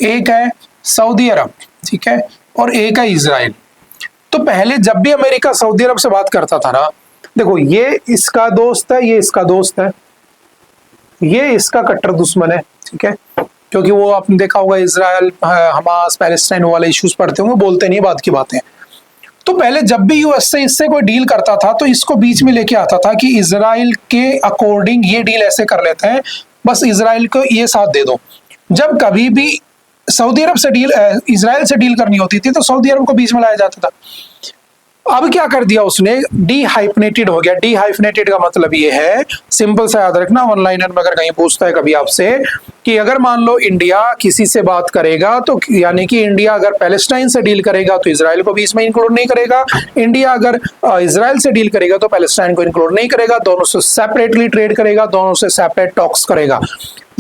एक है सऊदी अरब, ठीक है, और एक है इजराइल। तो पहले जब भी अमेरिका सऊदी अरब से बात करता था ना, देखो ये इसका दोस्त है, ये इसका दोस्त है, ये इसका कट्टर दुश्मन है, ठीक है, क्योंकि वो आपने देखा होगा इजराइल हमास पैलेस्टाइन वाले इश्यूज पढ़ते होंगे, बोलते नहीं बात की बातें। तो पहले जब भी यूएस से इससे कोई डील करता था तो इसको बीच में लेके आता था कि इजराइल के अकॉर्डिंग ये डील ऐसे कर लेते हैं, बस इजराइल को ये साथ दे दो। जब कभी भी सऊदी अरब से डील, इजराइल से डील करनी होती थी तो सऊदी अरब को बीच में लाया जाता था। अब क्या कर दिया उसने, डीहाइफनेटेड हो गया। डीहाइफनेटेड का मतलब ये है, सिंपल सा याद रखना, ऑनलाइनर में अगर कहीं पूछता है कभी आपसे कि अगर मान लो इंडिया किसी से बात करेगा तो यानी कि इंडिया अगर पैलेस्टाइन से डील करेगा तो इजराइल को भी इसमें इंक्लूड नहीं करेगा, इंडिया अगर इजराइल से डील करेगा तो पैलेस्टाइन को इंक्लूड नहीं करेगा, दोनों से सेपरेटली ट्रेड करेगा, दोनों से सेपरेट टॉक्स करेगा।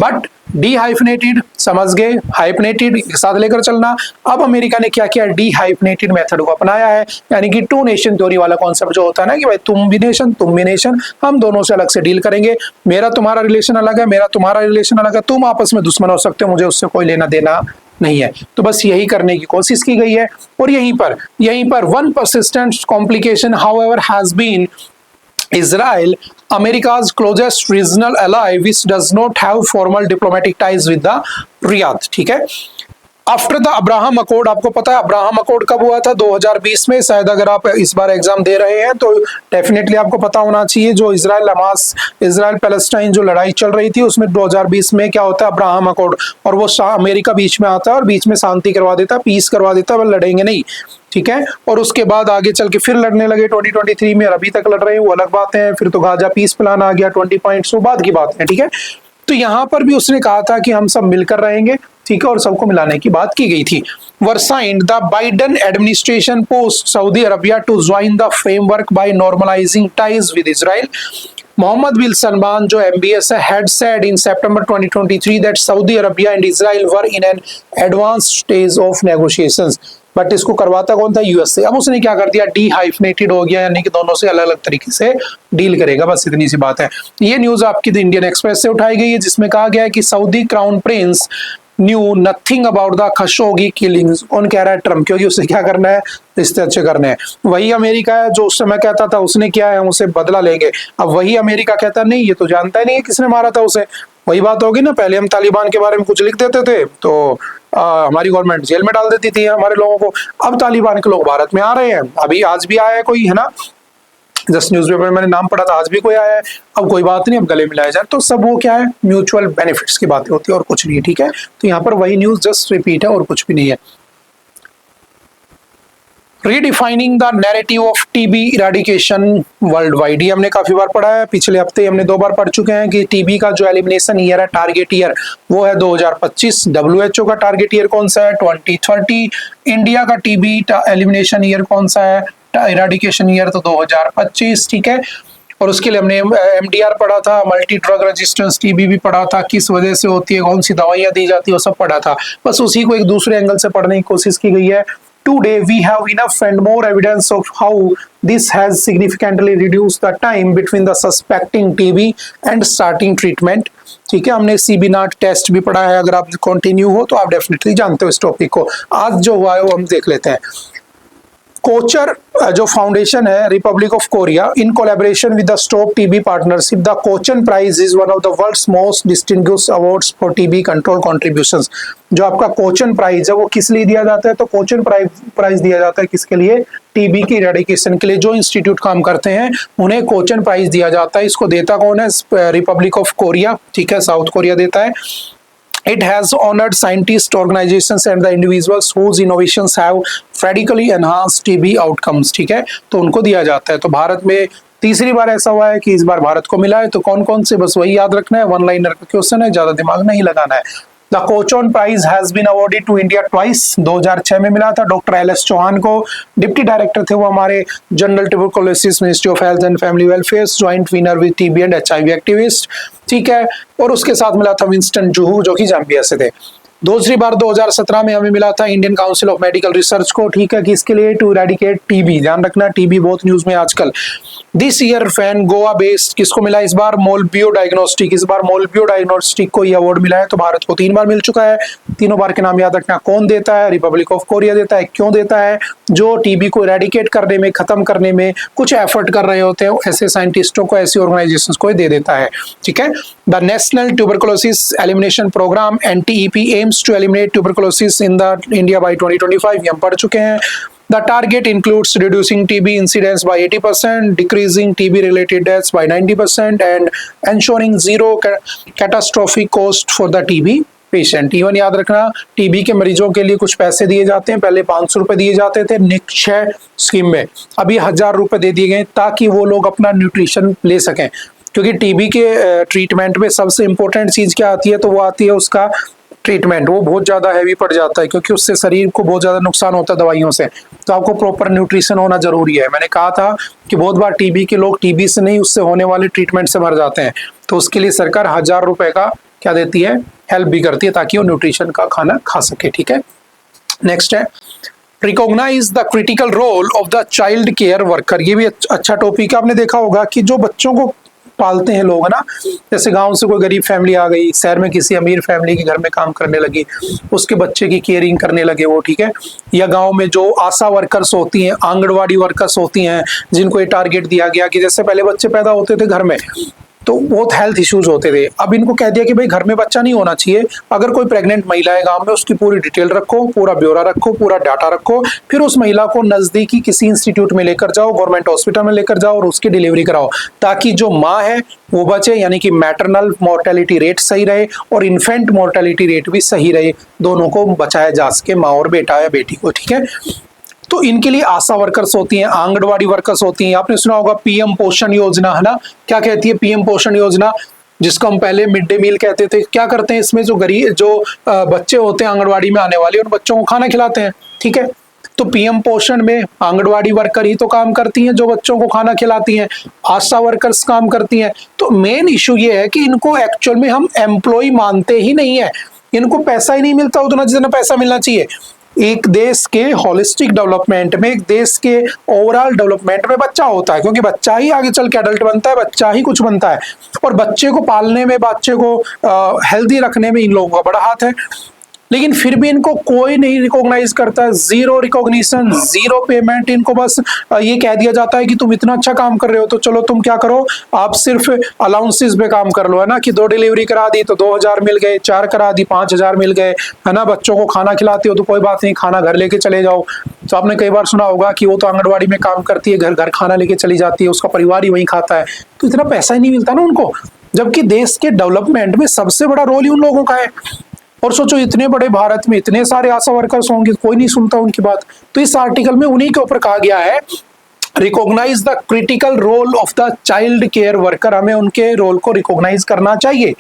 बट डीहाइफनेटेड समझ गए, हाइफनेटेड एक साथ लेकर चलना। अब अमेरिका ने क्या किया, डीहाइफनेटेड मेथड को अपनाया है, यानी कि टू नेशन थ्योरी वाला कॉन्सेप्ट जो होता है ना कि भाई तुम भी नेशन तुम भी नेशन, हम दोनों से अलग से डील करेंगे, मेरा तुम्हारा रिलेशन अलग है, मेरा तुम्हारा रिलेशन अलग है, तुम आपस में दुश्मन हो सकते हो, मुझे उससे कोई लेना देना नहीं है। तो बस यही करने की कोशिश की गई है। और यहीं पर one persistent complication however has been Israel, America's closest regional ally, which does not have formal diplomatic ties with the Riyadh। ठीक है, आफ्टर द अब्राहम अकॉर्ड, आपको पता है अब्राहम अकॉर्ड कब हुआ था, 2020 में। शायद अगर आप इस बार एग्जाम दे रहे हैं तो डेफिनेटली आपको पता होना चाहिए। जो इजराइल हमास, इजराइल पैलेस्टाइन जो लड़ाई चल रही थी उसमें 2020 में क्या होता है, अब्राहम अकॉर्ड, और वो अमेरिका बीच में आता है और बीच में शांति करवा देता है, पीस करवा देता है, वो लड़ेंगे नहीं। ठीक है, और उसके बाद आगे चल के फिर लड़ने लगे 2023 में, और अभी तक लड़ रहे हैं, वो अलग बात है। फिर तो गाजा पीस प्लान आ गया 20 पॉइंट्स, वो बाद की बात है। ठीक है, तो यहां पर भी उसने कहा था कि हम सब मिलकर रहेंगे, ठीक है, और सबको मिलाने की बात की गई थी। Were signed the Biden administration post Saudi Arabia to join the framework by normalising ties with Israel. Mohammed bin Salman, जो MBS है, had said in September 2023 that Saudi Arabia and Israel were in an advanced stage of negotiations। But इसको करवाता कौन था, यूएसए। अब उसने क्या कर दिया, डीहाइफनेटेड हो गया, यानी कि दोनों से अलग अलग तरीके से डील करेगा, बस इतनी सी बात है। ये न्यूज आपकी द इंडियन एक्सप्रेस से उठाई गई है, जिसमें कहा गया है कि Saudi crown Prince knew nothing about the Khashoggi killings. कौन कह रहा है, ट्रम्प, क्योंकि उसे क्या करना है, रिश्ते अच्छे करने हैं। वही अमेरिका है जो उस समय कहता था उसने किया है, उसे बदला लेंगे। अब वही अमेरिका कहता नहीं, ये तो जानता ही नहीं है किसने मारा था उसे। वही बात होगी ना, पहले हम तालिबान के बारे में कुछ लिख देते थे तो हमारी गवर्नमेंट जेल में डाल देती थी हमारे लोगों को। अब तालिबान के लोग भारत में आ रहे हैं, अभी आज भी आया है कोई, है ना, जस्ट न्यूज़पेपर में मैंने नाम पढ़ा था, आज भी कोई आया है। अब कोई बात नहीं, अब गले मिलाया जाए, तो सब वो क्या है, म्यूचुअल बेनिफिट्स की बातें होती है और कुछ नहीं है। ठीक है, तो यहाँ पर वही न्यूज जस्ट रिपीट है और कुछ भी नहीं है। Redefining the narrative of TB eradication world wide, ये हमने काफी बार पढ़ा है, पिछले हफ्ते हमने 2 बार पढ़ चुके हैं कि टीबी का जो एलिमिनेशन ईयर है, टारगेट ईयर, वो है 2025। WHO का टारगेट ईयर कौन सा है, 2030। इंडिया का टीबी एलिमिनेशन ईयर कौन सा है, इराडिकेशन ईयर, तो 2025। ठीक है, और उसके लिए हमने MDR पढ़ा था, मल्टी ड्रग रेजिस्टेंस टीबी भी पढ़ा था, किस वजह से होती है, कौन सी दवाइयां दी जाती है, वो सब पढ़ा था। बस उसी को एक दूसरे एंगल से पढ़ने की कोशिश की गई है। Today we have enough and more evidence of how this has significantly reduced the time between the suspecting TB and starting treatment। ठीक है, हमने CB-0 टेस्ट भी पढ़ा है, अगर आप कंटिन्यू हो तो आप डेफिनेटली जानते हो इस टॉपिक को। आज जो हुआ है वो हम देख लेते हैं। कोचर जो फाउंडेशन है Republic of Korea, in collaboration with the stop TB partnership, the Kochon prize is one of the world's most distinguished awards for TB control contributions. जो आपका कोचन प्राइज है वो किस लिए दिया जाता है, तो कोचन प्राइज दिया जाता है किसके लिए, टीबी की इरेडिकेशन के लिए। जो इंस्टीट्यूट काम करते हैं उन्हें कोचन प्राइज दिया जाता है। इसको देता कौन है, रिपब्लिक ऑफ कोरिया। ठीक है, साउथ कोरिया देता है। It has honored scientists, organizations and the individuals whose innovations have radically enhanced TB outcomes। ठीक है, तो उनको दिया जाता है। तो भारत में तीसरी बार ऐसा हुआ है कि इस बार भारत को मिला है। तो कौन कौन से, बस वही याद रखना है, वन लाइनर का क्वेश्चन है, ज्यादा दिमाग नहीं लगाना है। The Kochon prize has been awarded to India twice. 2006 में मिला था डॉक्टर LS चौहान को, डिप्टी डायरेक्टर थे वो हमारे general tuberculosis, ministry of health and family welfare, joint winner with TB and HIV activist. ठीक है, और उसके साथ मिला था विंस्टन जूहू जो कि जाम्बिया से थे। दूसरी बार 2017 में हमें मिला था Indian council of medical research को। ठीक है, किसके लिए, टू इरेडिकेट TB। ध्यान रखना, TB बहुत न्यूज में आजकल। This year fan Goa based, किसको मिला इस बार, मोलबियो डायग्नोस्टिक। इस बार मोलबियो डायग्नोस्टिक को ये अवार्ड मिला है। तो भारत को 3 बार मिल चुका है। तीनों बार के नाम याद रखना, कौन देता है, रिपब्लिक ऑफ कोरिया देता है। क्यों देता है, जो TB को इरेडिकेट करने में, खत्म करने में कुछ एफर्ट कर रहे होते हैं, ऐसे साइंटिस्टों को, ऐसी ऑर्गेनाइजेशंस को दे देता है। ठीक है, the national tuberculosis elimination programme NTEP aims to eliminate tuberculosis in the India by 2025, हम पढ़ चुके हैं। The target includes reducing TB incidence by 80%, decreasing TB-related deaths by 90%, and ensuring zero catastrophic cost for the TB patient. Even याद रखना, टीबी के मरीजों के लिए कुछ पैसे दिए जाते हैं, पहले 500 रुपए दिए जाते थे निक्षय स्कीम में, अभी 1000 रुपए दे दिए गए ताकि वो लोग अपना न्यूट्रिशन ले सकें। क्योंकि टीबी के ट्रीटमेंट में सबसे इंपॉर्टेंट चीज क्या आती है, तो वो आती है उसका ट्रीटमेंट। वो बहुत ज्यादा हैवी पड़ जाता है क्योंकि उससे शरीर को बहुत ज्यादा नुकसान होता है दवाइयों से, तो आपको प्रॉपर न्यूट्रिशन होना जरूरी है। मैंने कहा था कि बहुत बार टीबी के लोग टीबी से नहीं, उससे होने वाले ट्रीटमेंट से मर जाते हैं, तो उसके लिए सरकार 1000 रुपए का क्या देती है, हेल्प भी करती है ताकि वो न्यूट्रिशन का खाना खा सके। ठीक है, नेक्स्ट है recognise the critical role of the child care worker. ये भी अच्छा टॉपिक है। आपने देखा होगा कि जो बच्चों को पालते हैं लोग, है ना, जैसे गांव से कोई गरीब फैमिली आ गई, शहर में किसी अमीर फैमिली के घर में काम करने लगी, उसके बच्चे की केयरिंग करने लगे वो, ठीक है। या गांव में जो आशा वर्कर्स होती हैं, आंगनवाड़ी वर्कर्स होती हैं, जिनको ये टारगेट दिया गया कि जैसे पहले बच्चे पैदा होते थे घर में तो बहुत हेल्थ इश्यूज होते थे, अब इनको कह दिया कि भाई घर में बच्चा नहीं होना चाहिए, अगर कोई प्रेग्नेंट महिला है गांव में उसकी पूरी डिटेल रखो, पूरा ब्यौरा रखो, पूरा डाटा रखो, फिर उस महिला को नजदीकी किसी इंस्टीट्यूट में लेकर जाओ, गवर्नमेंट हॉस्पिटल में लेकर जाओ और उसकी डिलीवरी कराओ, ताकि जो माँ है वो बचे, यानी कि मैटरनल मोर्टेलिटी रेट सही रहे और इन्फेंट मोर्टेलिटी रेट भी सही रहे, दोनों को बचाया जा सके, माँ और बेटा या बेटी को। ठीक है, तो इनके लिए आशा वर्कर्स होती हैं, आंगनवाड़ी वर्कर्स होती हैं। आपने सुना होगा पीएम पोषण योजना, है ना, क्या कहती है पीएम पोषण योजना, जिसको हम पहले मिड डे मील कहते थे। क्या करते हैं इसमें, जो गरीब जो बच्चे होते हैं आंगनवाड़ी में आने वाले, उन बच्चों को खाना खिलाते हैं। ठीक है, तो पीएम पोषण में आंगनवाड़ी वर्कर ही तो काम करती हैं जो बच्चों को खाना खिलाती हैं, आशा वर्कर्स काम करती हैं। तो मेन इशू ये है कि इनको एक्चुअल में हम एम्प्लॉय मानते ही नहीं है, इनको पैसा ही नहीं मिलता उतना जितना पैसा मिलना चाहिए। एक देश के होलिस्टिक डेवलपमेंट में, एक देश के ओवरऑल डेवलपमेंट में बच्चा होता है, क्योंकि बच्चा ही आगे चल के अडल्ट बनता है, बच्चा ही कुछ बनता है, और बच्चे को पालने में, बच्चे को हेल्दी रखने में इन लोगों का बड़ा हाथ है। लेकिन फिर भी इनको कोई नहीं रिकॉग्नाइज करता है, जीरो रिकॉग्निशन, जीरो पेमेंट। इनको बस ये कह दिया जाता है कि तुम इतना अच्छा काम कर रहे हो तो चलो तुम क्या करो, आप सिर्फ अलाउंसेस पे काम कर लो, है ना, कि 2 डिलीवरी करा दी तो 2000 मिल गए, 4 करा दी 5000 मिल गए, है ना, बच्चों को खाना खिलाते हो तो कोई बात नहीं, खाना घर लेके चले जाओ। तो आपने कई बार सुना होगा कि वो तो आंगनवाड़ी में काम करती है, घर घर खाना लेके चली जाती है, उसका परिवार ही वहीं खाता है, तो इतना पैसा ही नहीं मिलता ना उनको, जबकि देश के डेवलपमेंट में सबसे बड़ा रोल ही उन लोगों का है। और सोचो इतने बड़े भारत में इतने सारे आशा वर्कर्स होंगे, कोई नहीं सुनता उनकी बात। तो इस आर्टिकल में उन्हीं के ऊपर कहा गया है, recognise the critical role of the child care worker, हमें उनके रोल को रिकॉग्नाइज करना चाहिए।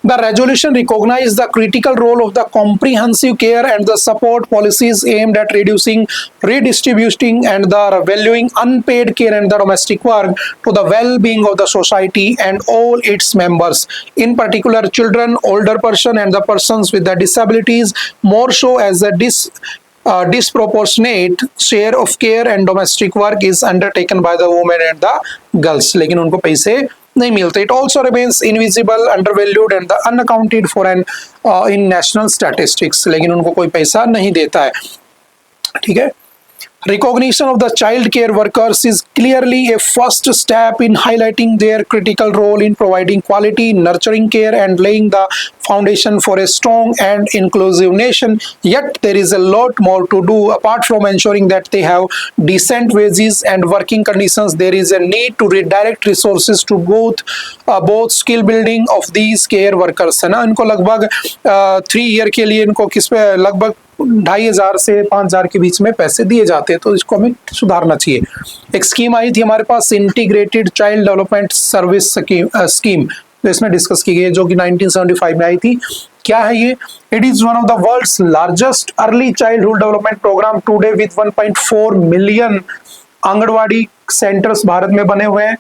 The resolution recognizes the critical role of the comprehensive care and the support policies aimed at reducing, redistributing, and the valuing unpaid care and the domestic work to the well-being of the society and all its members, in particular children, older person, and the persons with the disabilities, more so as a disproportionate share of care and domestic work is undertaken by the women and the girls. लेकिन उनको पैसे नहीं मिलते। It also remains invisible, undervalued and unaccounted for in national statistics, लेकिन उनको कोई पैसा नहीं देता है। ठीक है, recognition of the child care workers is clearly a first step in highlighting their critical role in providing quality, nurturing care and laying the foundation for a strong and inclusive nation. Yet there is a lot more to do. Apart from ensuring that they have decent wages and working conditions, there is a need to redirect resources to both skill building of these care workers, है ना। इनको लगभग 3 ईयर के लिए इनको किस पे लगभग 2500 से 5000 के बीच में पैसे दिए जाते हैं, तो इसको हमें सुधारना चाहिए। एक स्कीम आई थी हमारे पास, integrated child development service scheme, तो इसमें डिस्कस की गई है, जो कि 1975 में आई थी। क्या है ये? It is one of the world's largest early childhood development programme today with 1.4 million anganwadi centres Bharat में बने हुए हैं,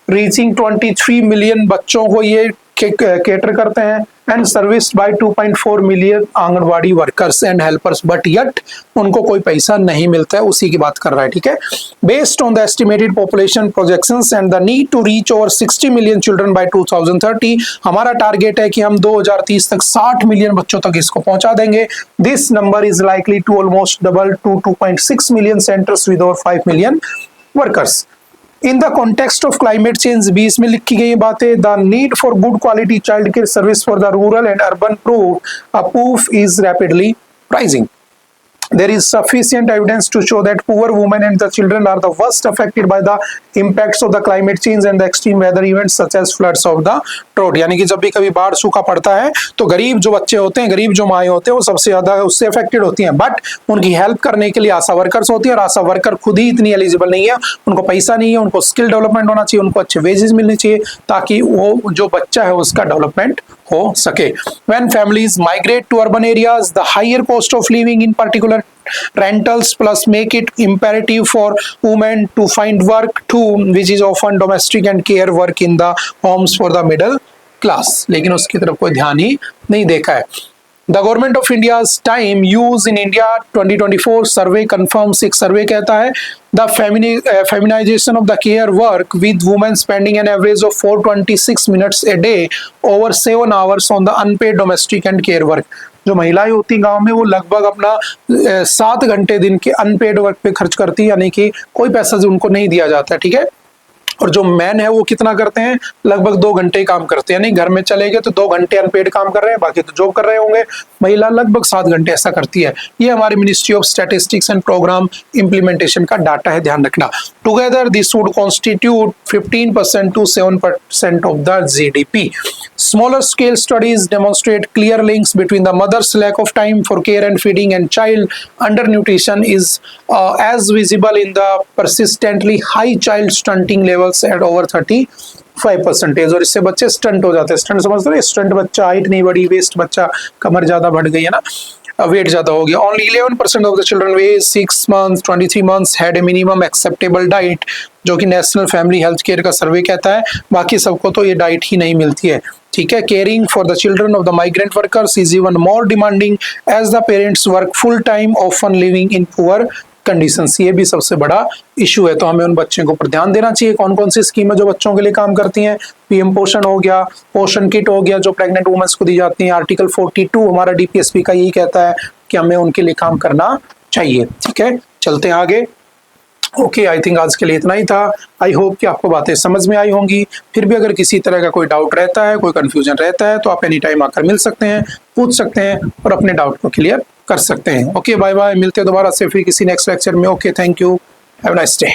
रीचिंग 23 मिलियन बच्चों को ये केटर करते हैं, and service by 2.4 million anganwadi workers and helpers, but yet उनको कोई पैसा नहीं मिलता है, उसी की बात कर रहा है। ठीक है, based on the estimated population projections and the need to reach over 60 million children by 2030, हमारा टारगेट है कि हम 2030 तक 60 मिलियन बच्चों तक इसको पहुंचा देंगे। This number is likely to almost double to 2.6 million centres with over 5 million workers. In the context of climate change भी इसमें लिखी गई बातें, the need for good quality child care service for the rural and urban proof is rapidly rising. there is sufficient evidence to show that poor women and the children are the worst affected by the impacts of the climate change and the extreme weather events such as floods of the drought। यानी कि जब भी कभी बाढ़ सूखा पड़ता है तो गरीब जो बच्चे होते हैं, गरीब जो माएँ होते हैं, वो सबसे ज्यादा उससे अफेक्टेड होती हैं। बट उनकी हेल्प करने के लिए आशा वर्कर्स होती है, और आशा वर्कर खुद ही इतनी एलिजिबल नहीं है, उनको पैसा नहीं है, उनको स्किल डेवलपमेंट होना चाहिए, उनको अच्छे वेजेस मिलने चाहिए ताकि वो जो बच्चा है उसका डेवलपमेंट हो सके। When families migrate to urban areas, the higher cost of living, in particular rentals, plus make it imperative for women to find work too, which is often domestic and care work in the homes for the middle class। लेकिन उसकी तरफ कोई ध्यान ही नहीं देखा है। The Government of India's time use in India 2024 survey confirms, एक सर्वे कहता है the feminization of the care work with women spending an average of 426 minutes a day over 7 hours on the unpaid domestic and care work। जो महिलाएं होती हैं गांव में वो लगभग अपना 7 घंटे दिन के अनपेड वर्क पे खर्च करती है, यानी कि कोई पैसा जो उनको नहीं दिया जाता है, ठीक है। और जो मैन है वो कितना करते हैं, लगभग 2 घंटे काम करते हैं, यानी घर में चले गए तो 2 घंटे अनपेड काम कर रहे हैं, बाकी तो जॉब कर रहे होंगे। महिला लगभग 7 घंटे ऐसा करती है। ये हमारी ministry of statistics and programme implementation का डाटा है, ध्यान रखना। Together this would constitute 15% to 7% of the GDP। Smaller scale studies demonstrate clear links between the mother's lack of time for care and feeding and child undernutrition is as visible in the persistently high child stunting levels at over 35%। और इससे बच्चे स्टंट हो जाते हैं। स्टंट समझते हो, स्टंट बच्चा, हाइट नहीं बढ़ी, वेस्ट बच्चा, कमर ज्यादा बढ़ गई है ना, वेट ज्यादा हो गया। Only 11% of the children aged 6 months 23 months had a minimum acceptable diet, जो कि नेशनल फैमिली हेल्थ केयर का सर्वे कहता है। बाकी सबको तो ये डाइट ही नहीं मिलती है, ठीक है। Caring for the children of the migrant workers is even more demanding as the parents work full time, often living in poor conditions. ये भी सबसे बड़ा इशू है, तो हमें उन बच्चों के ऊपर ध्यान देना चाहिए। कौन कौन सी स्कीमें जो बच्चों के लिए काम करती हैं, पीएम पोषण हो गया, पोषण किट हो गया जो प्रेग्नेंट वुमेन्स को दी जाती हैं। आर्टिकल 42 हमारा डीपीएसपी का यही कहता है कि हमें उनके लिए काम करना चाहिए, ठीक है। चलते हैं आगे। ओके, आई थिंक आज के लिए इतना ही था। आई होप कि आपको बातें समझ में आई होंगी। फिर भी अगर किसी तरह का कोई डाउट रहता है, कोई कंफ्यूजन रहता है, तो आप एनी टाइम आकर मिल सकते हैं, पूछ सकते हैं और अपने डाउट को क्लियर कर सकते हैं। ओके, बाय बाय, मिलते हैं दोबारा से फिर किसी नेक्स्ट लेक्चर में। Okay, thank you, have a nice day.